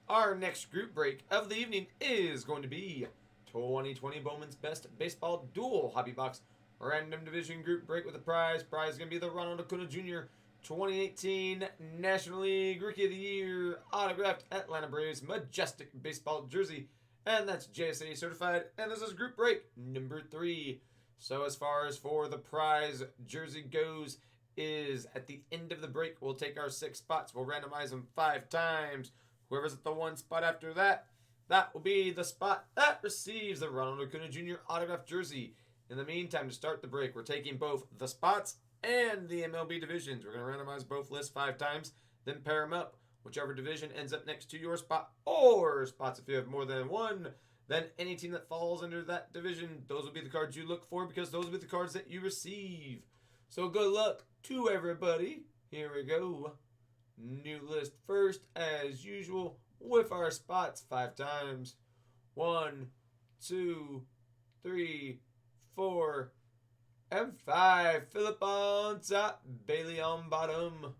Our next group break of the evening is going to be 2020 Bowman's Best Baseball Dual Hobby Box Random Division Group Break with a prize. Prize is going to be the Ronald Acuna Jr. 2018 National League Rookie of the Year autographed Atlanta Braves Majestic Baseball Jersey. And that's JSA certified. And this is group break number 3. So as far as for the prize jersey goes, is at the end of the break, we'll take our 6 spots. We'll randomize them 5 times. Whoever's at the 1 spot after that, that will be the spot that receives the Ronald Acuna Jr. autographed jersey. In the meantime, to start the break, we're taking both the spots and the MLB divisions. We're going to randomize both lists 5 times, then pair them up. Whichever division ends up next to your spot, or spots if you have more than one, then any team that falls under that division, those will be the cards you look for because those will be the cards that you receive. So good luck to everybody. Here we go. New list first, as usual, with our spots 5 times. 1, 2, 3, 4, and 5. Philip on top, Bailey on bottom.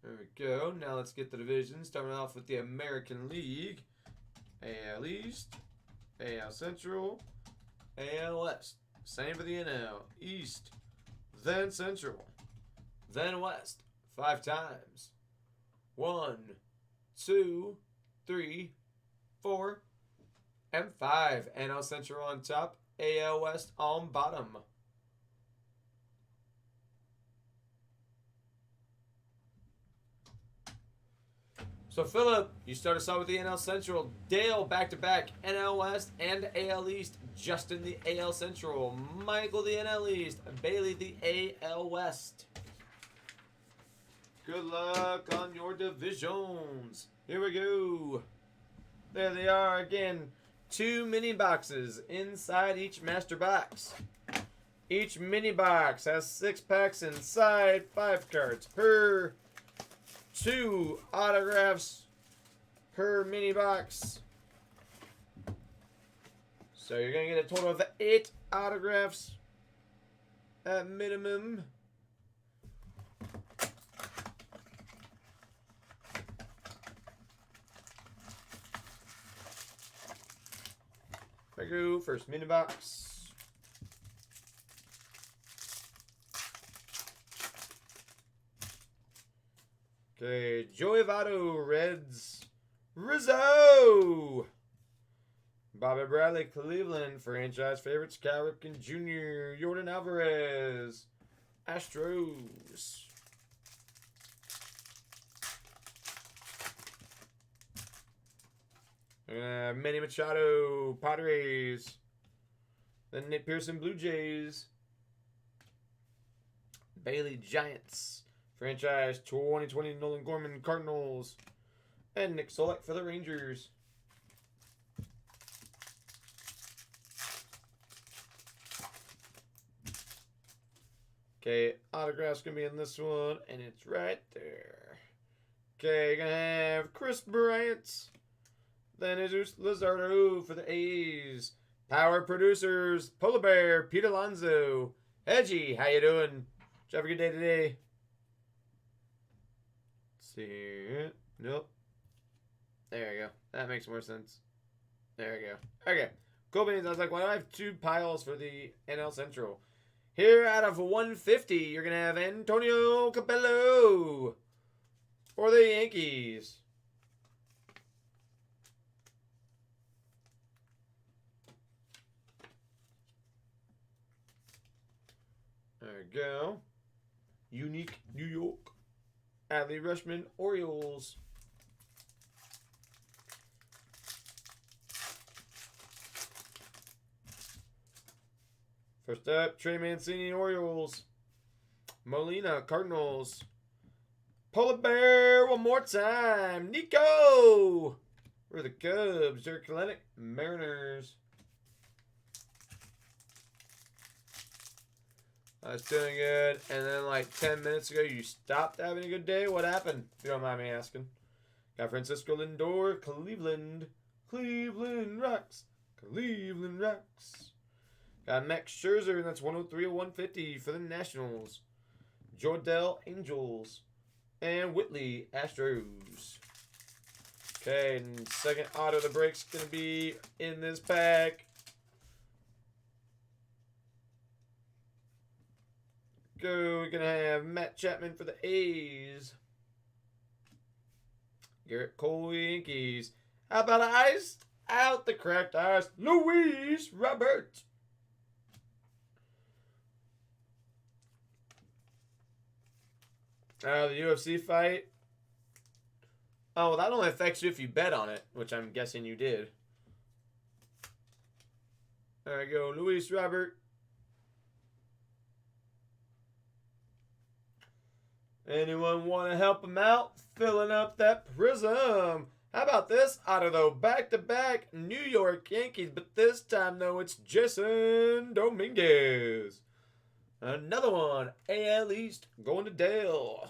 There we go. Now let's get the divisions. Starting off with the American League. AL East, AL Central, AL West. Same for the NL. East, then Central, then West. 5 times. 1, 2, 3, 4, and 5. NL Central on top, AL West on bottom. So, Philip, you start us off with the NL Central. Dale, back-to-back, NL West and AL East. Justin, the AL Central. Michael, the NL East. Bailey, the AL West. Good luck on your divisions. Here we go. There they are again. 2 mini boxes inside each master box. Each mini box has 6 packs inside, 5 cards per. 2 autographs per mini box. So you're going to get a total of 8 autographs at minimum. There we go. First mini box. Okay, Joey Votto, Reds, Rizzo. Bobby Bradley, Cleveland, franchise favorites, Cal Ripken Jr., Jordan Alvarez, Astros. Manny Machado, Padres. Then Nick Pearson, Blue Jays. Bailey, Giants. Franchise 2020 Nolan Gorman, Cardinals. And Nick Solak for the Rangers. Okay, autograph's going to be in this one, and it's right there. Okay, you're going to have Chris Bryant. Then Jesus Luzardo for the A's. Power Producers, Polar Bear, Pete Alonso. Hedgie, how you doing? Did you have a good day today? See here. Nope. There we go. That makes more sense. There we go. Okay. Cool beans. I was like, why do I have 2 piles for the NL Central? Here out of 150, you're going to have Antonio Capello for the Yankees. There we go. Unique New York. Adley Rutschman, Orioles. First up, Trey Mancini, Orioles. Molina, Cardinals. Polar Bear, one more time. Nico for the Cubs. Derek Kelenic, Mariners. I was doing good, and then like 10 minutes ago, you stopped having a good day? What happened, if you don't mind me asking? Got Francisco Lindor, Cleveland. Cleveland rocks. Cleveland rocks. Got Max Scherzer, and that's 103 of 150 for the Nationals. Jordell, Angels. And Whitley, Astros. Okay, and second auto of the break's going to be in this pack. We're going to have Matt Chapman for the A's. Garrett Cole, Yankees. How about ice? Out the cracked ice. Luis Robert. The UFC fight. Oh, well, that only affects you if you bet on it, which I'm guessing you did. There we go, Luis Robert. Anyone want to help him out? Filling up that prism. How about this auto, though? Back-to-back New York Yankees, but this time, though, it's Jason Dominguez. Another one. AL East going to Dale.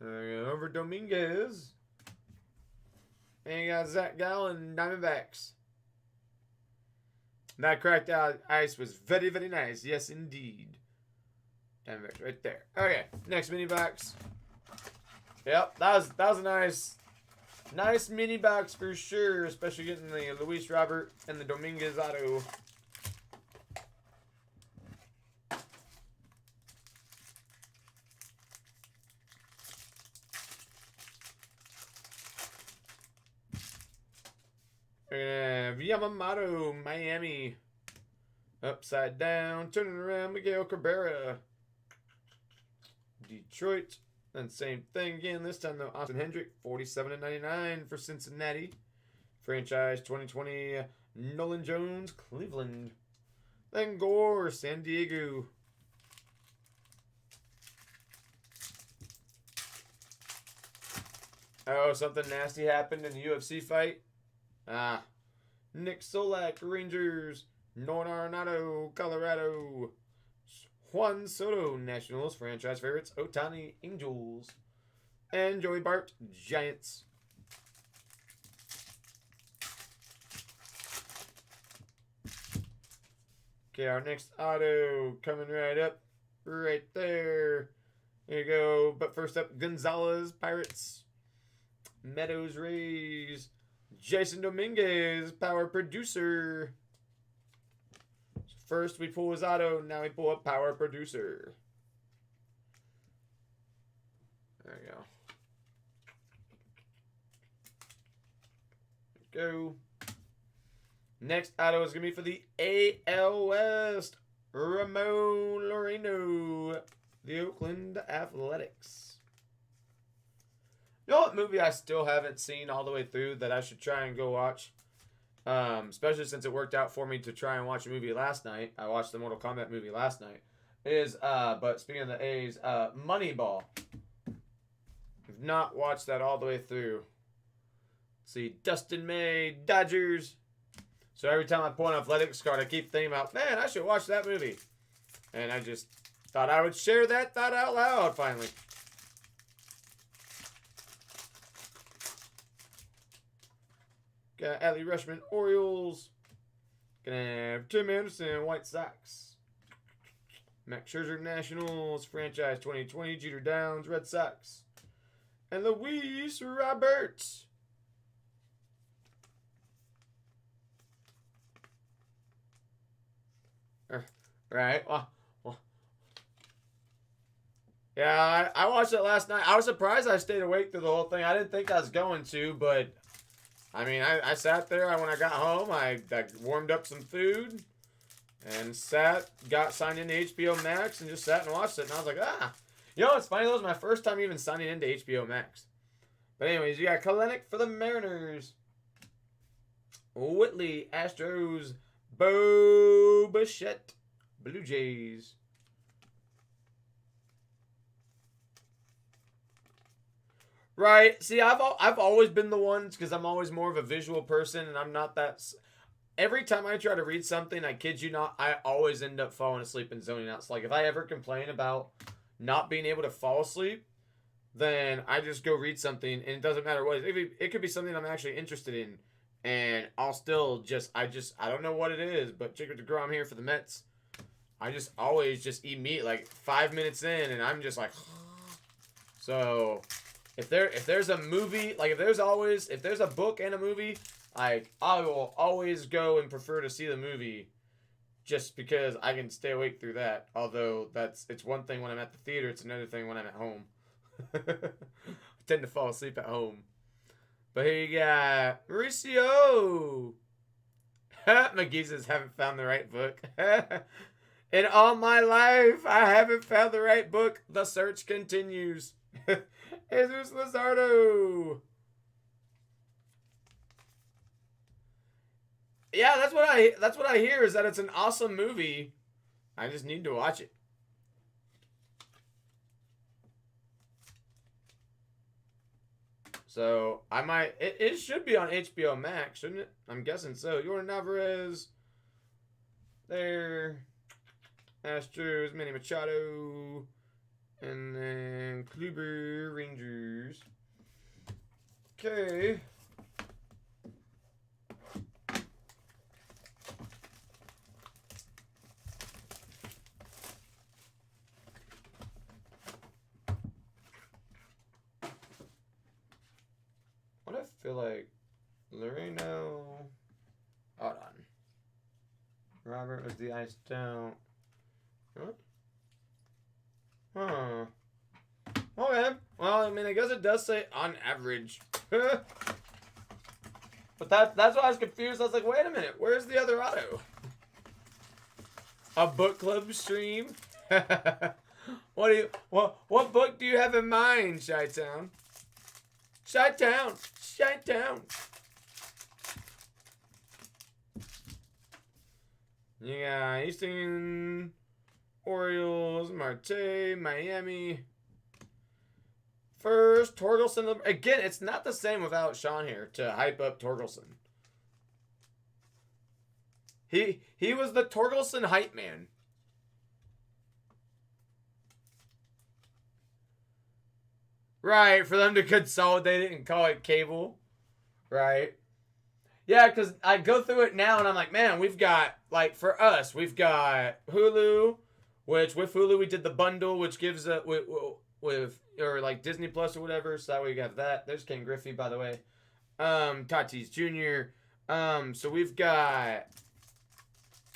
Over Dominguez. And you got Zach Gallen, Diamondbacks. That cracked out ice was very, very nice. Yes, indeed. Diamondbacks right there. Okay, next mini box. Yep, that was a nice mini box for sure, especially getting the Luis Robert and the Dominguez auto. Yamamoto, Miami. Upside down, turning around, Miguel Cabrera. Detroit. And same thing again. This time, though, Austin Hendrick, 47/99 for Cincinnati. Franchise 2020, Nolan Jones, Cleveland. Then Gore, San Diego. Oh, something nasty happened in the UFC fight. Nick Solak, Rangers. Nolan Arenado, Colorado. Juan Soto, Nationals. Franchise favorites, Ohtani, Angels. And Joey Bart, Giants. Okay, our next auto coming right up. Right there. There you go. But first up, Gonzalez, Pirates. Meadows, Rays. Jason Dominguez, power producer. First we pull his auto, now we pull up power producer. There you go. Next auto is going to be for the AL West. Ramon Laureano, the Oakland Athletics. You know what movie I still haven't seen all the way through that I should try and go watch? Especially since it worked out for me to try and watch a movie last night. I watched the Mortal Kombat movie last night. But speaking of the A's, Moneyball. I've not watched that all the way through. Let's see, Dustin May, Dodgers. So every time I pull an athletics card, I keep thinking about, man, I should watch that movie. And I just thought I would share that thought out loud finally. Got Adley Rutschman, Orioles. Gonna have Tim Anderson, White Sox. Max Scherzer, Nationals. Franchise 2020, Jeter Downs, Red Sox. And Luis Robert. Right. Well. Yeah, I watched it last night. I was surprised I stayed awake through the whole thing. I didn't think I was going to, but I mean, I sat there. When I got home, I warmed up some food and got signed into HBO Max and just sat and watched it. And I was like, You know, it's funny. That was my first time even signing into HBO Max. But anyways, you got Kalenic for the Mariners. Whitley, Astros. Bo Bichette, Blue Jays. Right. See, I've always been the one because I'm always more of a visual person, and I'm not that. Every time I try to read something, I kid you not, I always end up falling asleep and zoning out. So, like, if I ever complain about not being able to fall asleep, then I just go read something, and it doesn't matter what. It could be something I'm actually interested in, and I'll still I don't know what it is, but Jacob deGrom here for the Mets. I just always just eat meat like 5 minutes in, and I'm just like, so if there's a movie, like if there's a book and a movie, like I will always go and prefer to see the movie, just because I can stay awake through that. Although it's one thing when I'm at the theater, it's another thing when I'm at home. I tend to fall asleep at home. But here you got Mauricio. McGee says, haven't found the right book. In all my life, I haven't found the right book. The search continues. Jesus Luzardo. Yeah, that's what I hear, is that it's an awesome movie. I just need to watch it. So I might. It should be on HBO Max, shouldn't it? I'm guessing so. Jordan Alvarez. There. Astros, Manny Machado, and then Kluber, Rangers. Okay. What I feel like Loreno. Hold on. Robert was the ice down. What? Huh. Okay. Well, I mean, I guess it does say on average. But that's why I was confused. I was like, wait a minute, where's the other auto? A book club stream? What book do you have in mind, Chi-Town? Chi-Town! Chi-Town! Yeah, Easton, Orioles, Marte, Miami. First, Torkelson. Again, it's not the same without Sean here to hype up Torkelson. He was the Torkelson hype man. Right, for them to consolidate it and call it cable. Right. Yeah, because I go through it now and I'm like, man, we've got, like, for us, we've got Hulu, which with Hulu we did the bundle, which gives with or like Disney Plus or whatever, so that way you have that. There's Ken Griffey, by the way. Tatis Jr. So we've got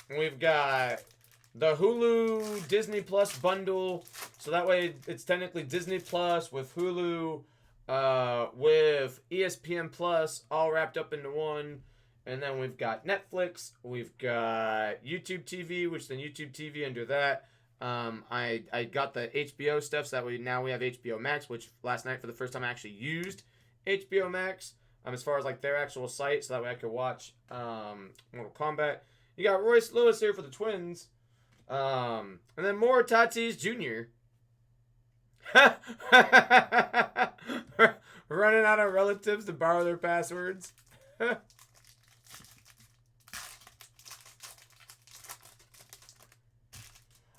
the Hulu Disney Plus bundle, so that way it's technically Disney Plus with Hulu, with ESPN Plus all wrapped up into one. And then we've got Netflix, we've got YouTube TV, which then YouTube TV under that. I got the HBO stuff, so that way now we have HBO Max, which last night for the first time I actually used HBO Max, as far as like their actual site, so that way I could watch Mortal Kombat. You got Royce Lewis here for the Twins. And then more Tatis Jr. Running out of relatives to borrow their passwords.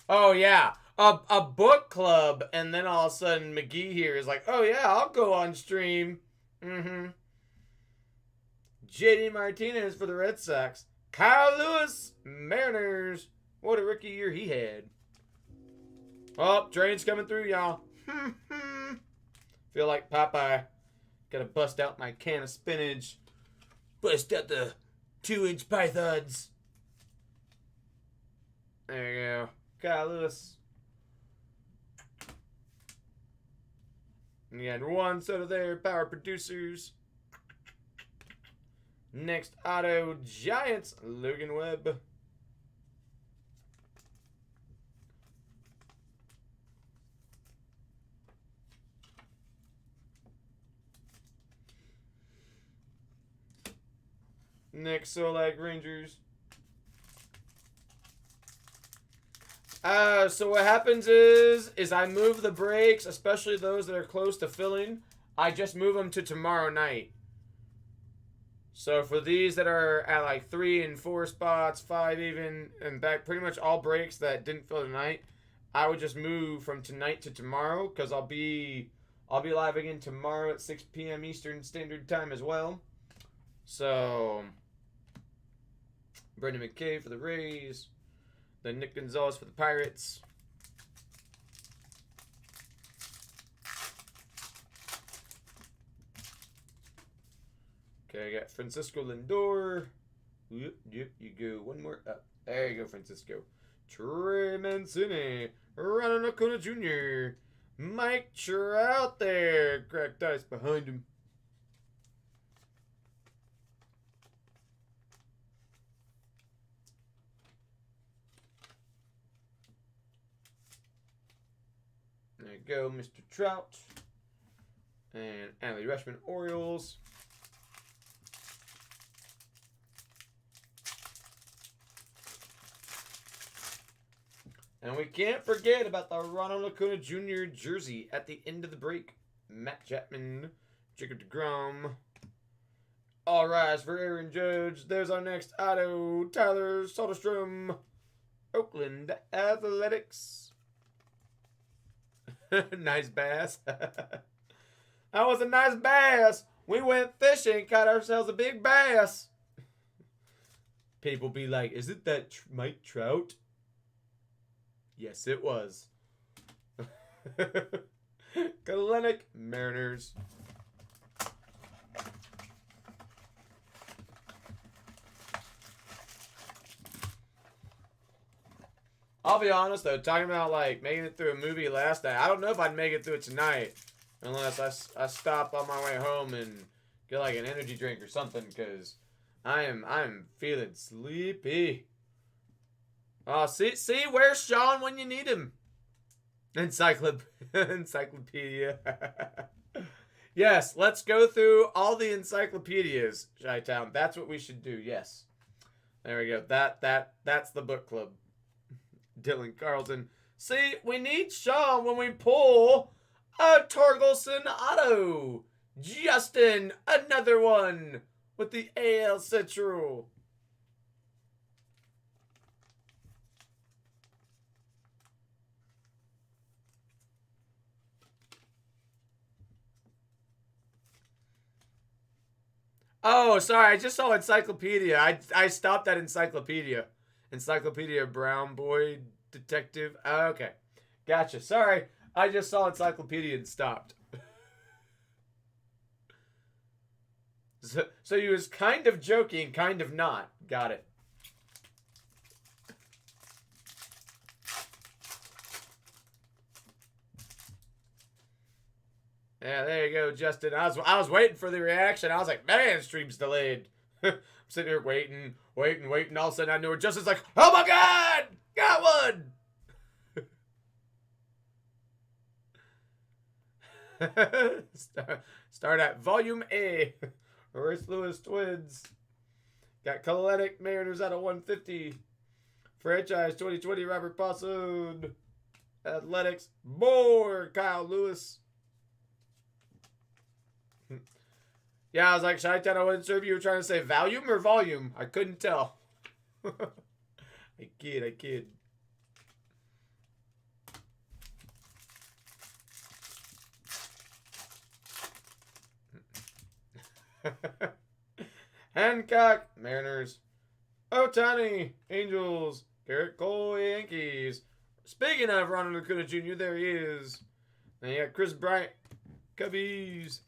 Oh, yeah. A book club, and then all of a sudden McGee here is like, oh, yeah, I'll go on stream. Mm-hmm. JD Martinez for the Red Sox. Kyle Lewis, Mariners. What a rookie year he had. Oh, train's coming through, y'all. Feel like Popeye. Gotta bust out my can of spinach. Bust out the 2-inch pythons. There you go. Kyle Lewis. And you had one set of their power producers. Next auto, Giants, Logan Webb. Next Solag, Rangers. So what happens is I move the breaks, especially those that are close to filling. I just move them to tomorrow night. So for these that are at like 3 and 4 spots, 5 even, and back pretty much all breaks that didn't fill tonight, I would just move from tonight to tomorrow, because I'll be live again tomorrow at 6 p.m. Eastern Standard Time as well. So, Brendan McKay for the Rays. Then Nick Gonzalez for the Pirates. Okay, I got Francisco Lindor. Yep, you go one more up. There you go, Francisco. Trey Mancini. Ronald Acuna Jr. Mike Trout there. Cracked ice behind him. There you go, Mr. Trout. And Adley Rutschman, Orioles. And we can't forget about the Ronald Acuna Jr. jersey at the end of the break. Matt Chapman, Jacob deGrom. All rise for Aaron Judge. There's our next auto, Tyler Soderstrom, Oakland Athletics. Nice bass. That was a nice bass. We went fishing, caught ourselves a big bass. People be like, isn't that Mike Trout? Yes, it was. Galenic Mariners. I'll be honest though, talking about like making it through a movie last night, I don't know if I'd make it through it tonight unless I stop on my way home and get like an energy drink or something, because I'm feeling sleepy. Oh, see, where's Sean when you need him? Encyclopedia. Yes, let's go through all the encyclopedias, Chi-Town. That's what we should do. Yes, there we go. That's the book club. Dylan Carlson. See, we need Sean when we pull a Torgelson auto. Justin, another one with the AL Central. Oh, sorry. I just saw encyclopedia. I stopped at encyclopedia. Encyclopedia Brown Boy Detective. Okay. Gotcha. Sorry. I just saw encyclopedia and stopped. So he was kind of joking, kind of not. Got it. Yeah, there you go, Justin. I was waiting for the reaction. I was like, man, stream's delayed. I'm sitting here waiting. All of a sudden I knew Justin's like, oh my God, got one. Start at Volume A. Royce Lewis Twins. Got Galenic Mariners out of 150. Franchise 2020 Robert Posson. Athletics more Kyle Lewis. Yeah, I was like, Chi-Town, I wasn't sure if you were trying to say volume or volume. I couldn't tell. I kid. Hancock, Mariners. Ohtani, Angels. Garrett Cole, Yankees. Speaking of Ronald Acuna Jr., there he is. And you got Chris Bryant, Cubbies.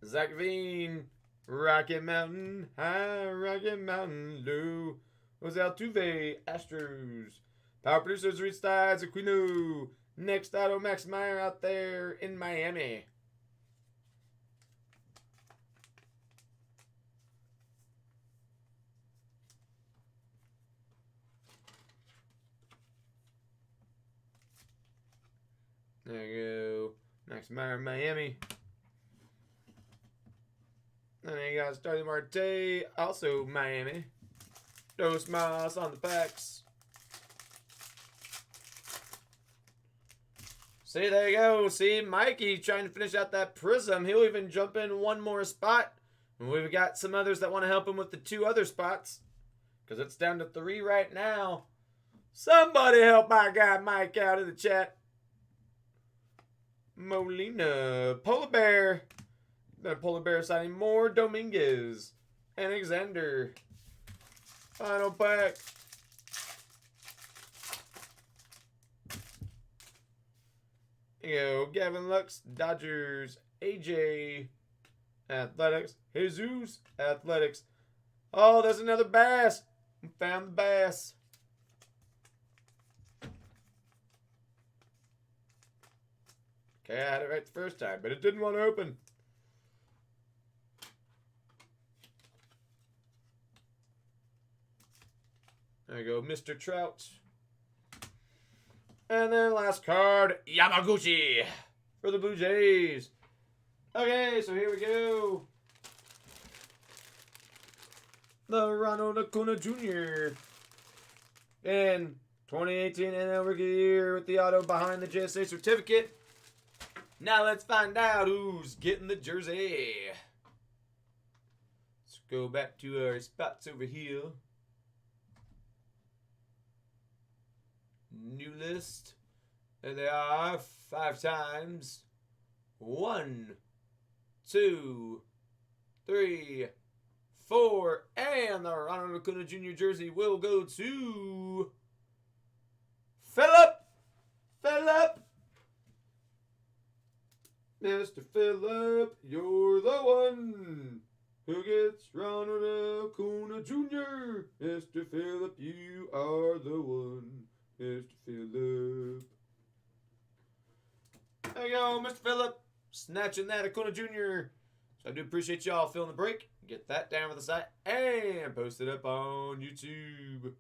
Zach Veen, Rocket Mountain, high Rocket Mountain, low. Jose Altuve, Astros. Power producers, Reed Stiles, Acuna. Next auto, Max Meyer out there in Miami. There you go. Max Meyer, Miami. And then you got Starling Marte, also Miami. Dos Mas on the packs. See, there you go. See, Mikey trying to finish out that prism. He'll even jump in one more spot. And we've got some others that want to help him with the 2 other spots, because it's down to 3 right now. Somebody help my guy Mike out in the chat. Molina. Polar Bear. That Polar Bear signing more. Dominguez. Alexander. Final pack. Here you go. Gavin Lux. Dodgers. AJ. Athletics. Jesus. Athletics. Oh, there's another bass. Found the bass. Okay, I had it right the first time, but it didn't want to open. There you go, Mr. Trout. And then last card, Yamaguchi for the Blue Jays. Okay, so here we go. The Ronald Acuna Jr. in 2018 NL Rookie Year with the auto behind the JSA certificate. Now let's find out who's getting the jersey. Let's go back to our spots over here. New list. There they are 5 times. 1, 2, 3, 4. And the Ronald Acuna Jr. jersey will go to Philip. Mr. Phillip, you're the one who gets Ronald Acuna Jr. Mr. Phillip, you are the one. Mr. Phillip. There you go, Mr. Phillip. Snatching that Acuna Jr. So I do appreciate y'all filling the break. Get that down with the site and post it up on YouTube.